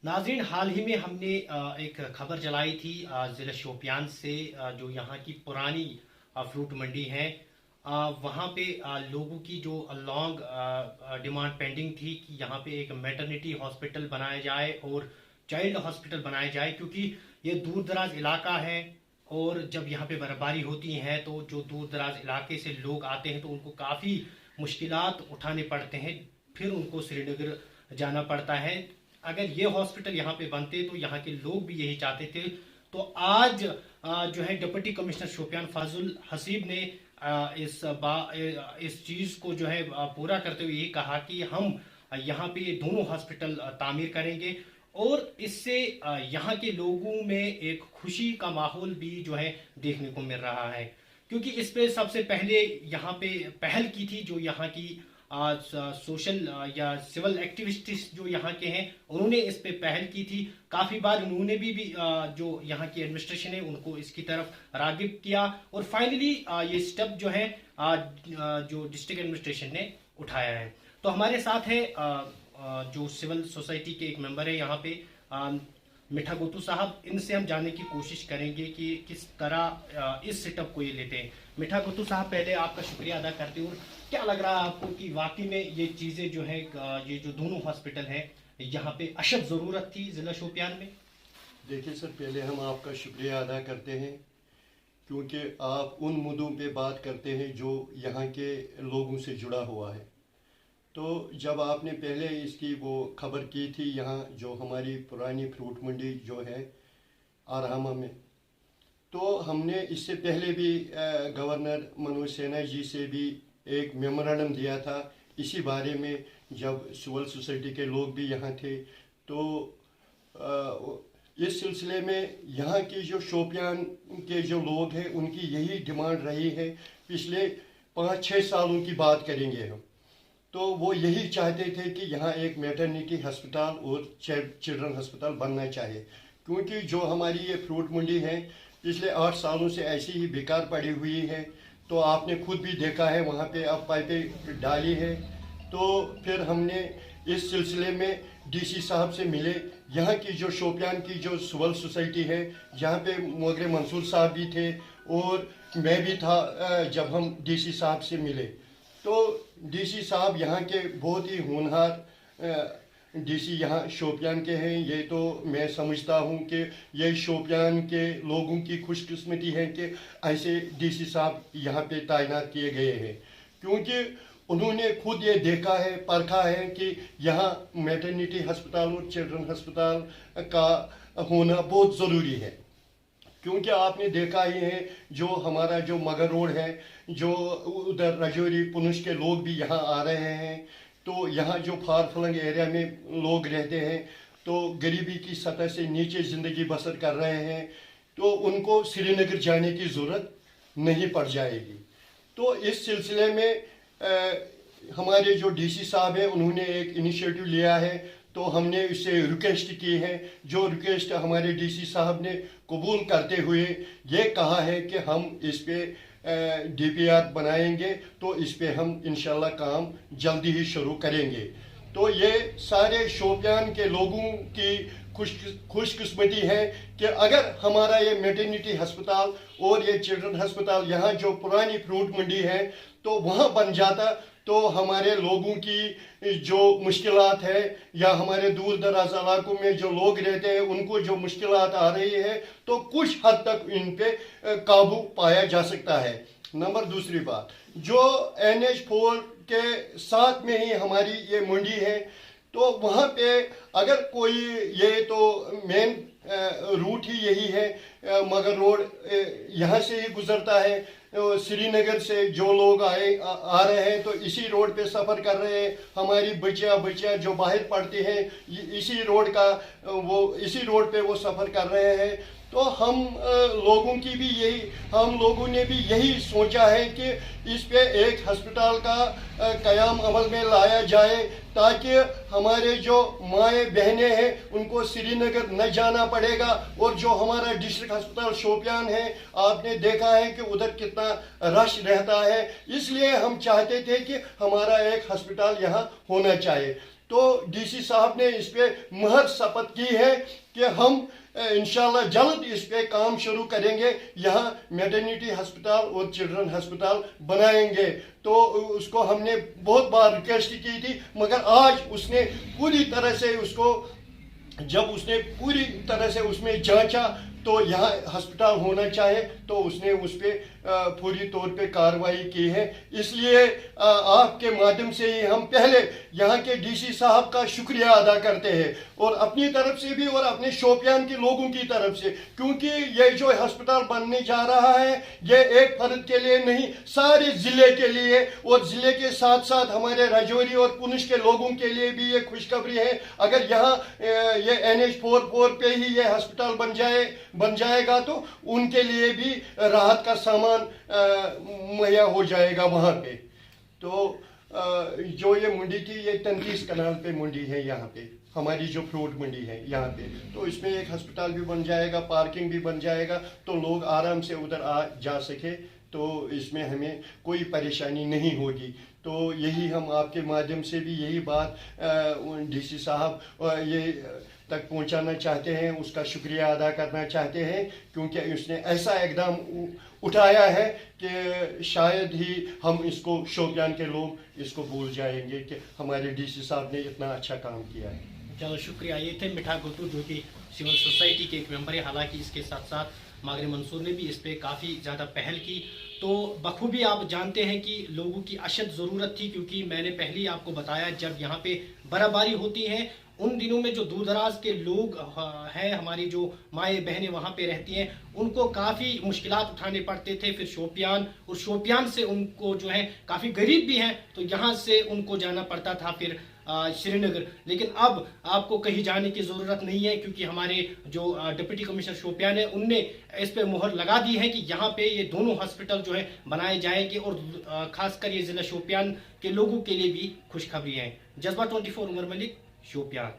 नाज़रीन, हाल ही में हमने एक खबर चलाई थी ज़िला शोपियान से, जो यहाँ की पुरानी फ्रूट मंडी है। वहाँ पे लोगों की जो लॉन्ग डिमांड पेंडिंग थी कि यहाँ पे एक मैटरनिटी हॉस्पिटल बनाया जाए और चाइल्ड हॉस्पिटल बनाया जाए, क्योंकि ये दूर दराज इलाका है। और जब यहाँ पे बर्फबारी होती है तो जो दूर दराज इलाके से लोग आते हैं तो उनको काफ़ी मुश्किलात उठाने पड़ते हैं, फिर उनको श्रीनगर जाना पड़ता है। अगर ये हॉस्पिटल यहाँ पे बनते तो यहाँ के लोग भी यही चाहते थे। तो आज जो है डिप्टी कमिश्नर शोपियान फाजुल हसीब ने इस चीज़ को जो है पूरा करते हुए ये कहा कि हम यहाँ पे ये दोनों हॉस्पिटल तामीर करेंगे, और इससे यहाँ के लोगों में एक खुशी का माहौल भी जो है देखने को मिल रहा है। क्योंकि इस पे सबसे पहले यहाँ पे पहल की थी जो यहाँ की सोशल या सिविल एक्टिविस्ट्स जो यहाँ के हैं, उन्होंने इस पे पहल की थी। काफ़ी बार उन्होंने भी जो यहाँ की एडमिनिस्ट्रेशन है उनको इसकी तरफ रागिब किया, और फाइनली ये स्टेप जो है जो डिस्ट्रिक्ट एडमिनिस्ट्रेशन ने उठाया है। तो हमारे साथ है जो सिविल सोसाइटी के एक मेंबर है यहाँ पे, मिठा गोतू साहब। इनसे हम जानने की कोशिश करेंगे कि किस तरह इस सेटअप को ये लेते हैं। मिठा गोतू साहब, पहले आपका शुक्रिया अदा करते हूँ। क्या लग रहा है आपको कि वाकई में ये चीज़ें जो है, ये जो दोनों हॉस्पिटल हैं, यहाँ पे अशद ज़रूरत थी ज़िला शोपियान में? देखिए सर, पहले हम आपका शुक्रिया अदा करते हैं क्योंकि आप उन मुद्दों पे बात करते हैं जो यहाँ के लोगों से जुड़ा हुआ है। तो जब आपने पहले इसकी वो खबर की थी, यहाँ जो हमारी पुरानी फ्रूट मंडी जो है आरामा में, तो हमने इससे पहले भी गवर्नर मनोज सिन्हा जी से भी एक मेमोरेंडम दिया था इसी बारे में, जब सिविल सोसाइटी के लोग भी यहाँ थे। तो इस सिलसिले में यहाँ की जो शोपियान के जो लोग हैं उनकी यही डिमांड रही है। पिछले 5-6 सालों की बात करेंगे हम, तो वो यही चाहते थे कि यहाँ एक मैटरनिटी अस्पताल और चिल्ड्रन अस्पताल बनना चाहिए, क्योंकि जो हमारी ये फ्रूट मंडी है पिछले 8 सालों से ऐसी ही बेकार पड़ी हुई है। तो आपने खुद भी देखा है, वहाँ पे अब पाइपें डाली है। तो फिर हमने इस सिलसिले में डीसी साहब से मिले। यहाँ की जो शोपियान की जो सिविल सोसाइटी है, यहाँ पे मोगरे मंसूर साहब भी थे और मैं भी था जब हम डीसी साहब से मिले। तो डीसी साहब यहाँ के बहुत ही होनहार डीसी यहाँ शोपियान के हैं। ये तो मैं समझता हूँ कि ये शोपियान के लोगों की खुशकिस्मती है कि ऐसे डीसी साहब यहाँ पे तैनात किए गए हैं, क्योंकि उन्होंने खुद ये देखा है, परखा है कि यहाँ मैटरनिटी अस्पताल और चिल्ड्रन अस्पताल का होना बहुत ज़रूरी है। क्योंकि आपने देखा ही है जो हमारा जो मगर रोड है, जो उधर रजौरी पुनुष के लोग भी यहाँ आ रहे हैं। तो यहाँ जो फार फलंग एरिया में लोग रहते हैं, तो गरीबी की सतह से नीचे ज़िंदगी बसर कर रहे हैं, तो उनको श्रीनगर जाने की ज़रूरत नहीं पड़ जाएगी। तो इस सिलसिले में हमारे जो डीसी साहब हैं उन्होंने एक इनिशिएटिव लिया है। तो हमने उससे रिक्वेस्ट की है, जो रिक्वेस्ट हमारे डीसी साहब ने कबूल करते हुए ये कहा है कि हम इस पे डीपीआर बनाएंगे, तो इस पे हम इंशाल्लाह काम जल्दी ही शुरू करेंगे। तो ये सारे शोपियान के लोगों की खुशकिस्मती है कि अगर हमारा ये मैटरनिटी अस्पताल और ये चिल्ड्रन अस्पताल यहाँ जो पुरानी फ्रूट मंडी है तो वहाँ बन जाता, तो हमारे लोगों की जो मुश्किलात है या हमारे दूर दराज इलाकों में जो लोग रहते हैं उनको जो मुश्किलात आ रही है तो कुछ हद तक इन पे काबू पाया जा सकता है। नंबर दूसरी बात, जो NH4 के साथ में ही हमारी ये मंडी है, तो वहाँ पे अगर कोई, ये तो मेन रूट ही यही है, मगर रोड यहाँ से ही गुजरता है। श्रीनगर से जो लोग आ रहे हैं तो इसी रोड पे सफ़र कर रहे हैं। हमारी बच्चियाँ जो बाहर पढ़ती हैं इसी रोड का इसी रोड पे वो सफ़र कर रहे हैं। तो हम लोगों ने भी यही सोचा है कि इस पे एक अस्पताल का क़याम अमल में लाया जाए, ताकि हमारे जो माएँ बहनें हैं उनको श्रीनगर न जाना पड़ेगा। और जो हमारा डिस्ट्रिक्ट अस्पताल शोपियान है, आपने देखा है कि उधर कितना रश रहता है, इसलिए हम चाहते थे कि हमारा एक अस्पताल यहाँ होना चाहिए। तो डीसी साहब ने इस पे महज शपथ की है कि हम इंशाल्लाह जल्द इस पे काम शुरू करेंगे, यहाँ मैटरनिटी अस्पताल और चिल्ड्रन अस्पताल बनाएंगे। तो उसको हमने बहुत बार रिक्वेस्ट की थी, मगर आज उसने पूरी तरह से उसको, जब उसने पूरी तरह से उसमें जांचा तो यहाँ अस्पताल होना चाहे, तो उसने उस पर पूरी तौर पे कार्रवाई की है। इसलिए आपके माध्यम से ही हम पहले यहाँ के डीसी साहब का शुक्रिया अदा करते हैं, और अपनी तरफ से भी और अपने शोपियान के लोगों की तरफ से, क्योंकि ये जो अस्पताल बनने जा रहा है ये एक फर्द के लिए नहीं, सारे ज़िले के लिए, और ज़िले के साथ साथ हमारे राजौरी और पुंछ के लोगों के लिए भी ये खुशखबरी है। अगर यहाँ ये NH-44 पे ही ये अस्पताल बन जाएगा तो उनके लिए भी राहत का सामान मुहैया हो जाएगा वहाँ पे। तो जो ये मंडी थी ये 33 कनाल पे मंडी है, यहाँ पे हमारी जो फ्रूट मंडी है यहाँ पे, तो इसमें एक अस्पताल भी बन जाएगा, पार्किंग भी बन जाएगा, तो लोग आराम से उधर आ जा सके, तो इसमें हमें कोई परेशानी नहीं होगी। तो यही हम आपके माध्यम से भी यही बात डीसी साहब ये तक पहुंचाना चाहते हैं, उसका शुक्रिया अदा करना चाहते हैं, क्योंकि उसने ऐसा इकदाम उठाया है कि शायद ही हम इसको, शोपियान के लोग इसको भूल जाएंगे कि हमारे डीसी साहब ने इतना अच्छा काम किया है। चलो शुक्रिया। ये थे मिठा गुट्टू जो कि सिविल सोसाइटी के एक मेंबर है, हालांकि इसके साथ साथ मागरे मंसूर ने भी इस पर काफ़ी ज़्यादा पहल की। तो बखूबी आप जानते हैं कि लोगों की अशद ज़रूरत थी, क्योंकि मैंने पहले ही आपको बताया जब यहाँ पे बर्फबारी होती है उन दिनों में जो दूर दराज के लोग हैं, हमारी जो माएँ बहनें वहाँ पे रहती हैं, उनको काफ़ी मुश्किलात उठाने पड़ते थे। फिर शोपियान, और शोपियान से उनको जो है काफ़ी गरीब भी हैं, तो यहाँ से उनको जाना पड़ता था फिर श्रीनगर। लेकिन अब आपको कहीं जाने की ज़रूरत नहीं है, क्योंकि हमारे जो डिप्टी कमिश्नर शोपियान है उनने इस पे मुहर लगा दी है कि यहाँ पे ये दोनों हॉस्पिटल जो है बनाए जाएंगे, और ख़ासकर ये ज़िला शोपियान के लोगों के लिए भी खुशखबरी है। जज्बा 24 उमर मलिक, शोपियान।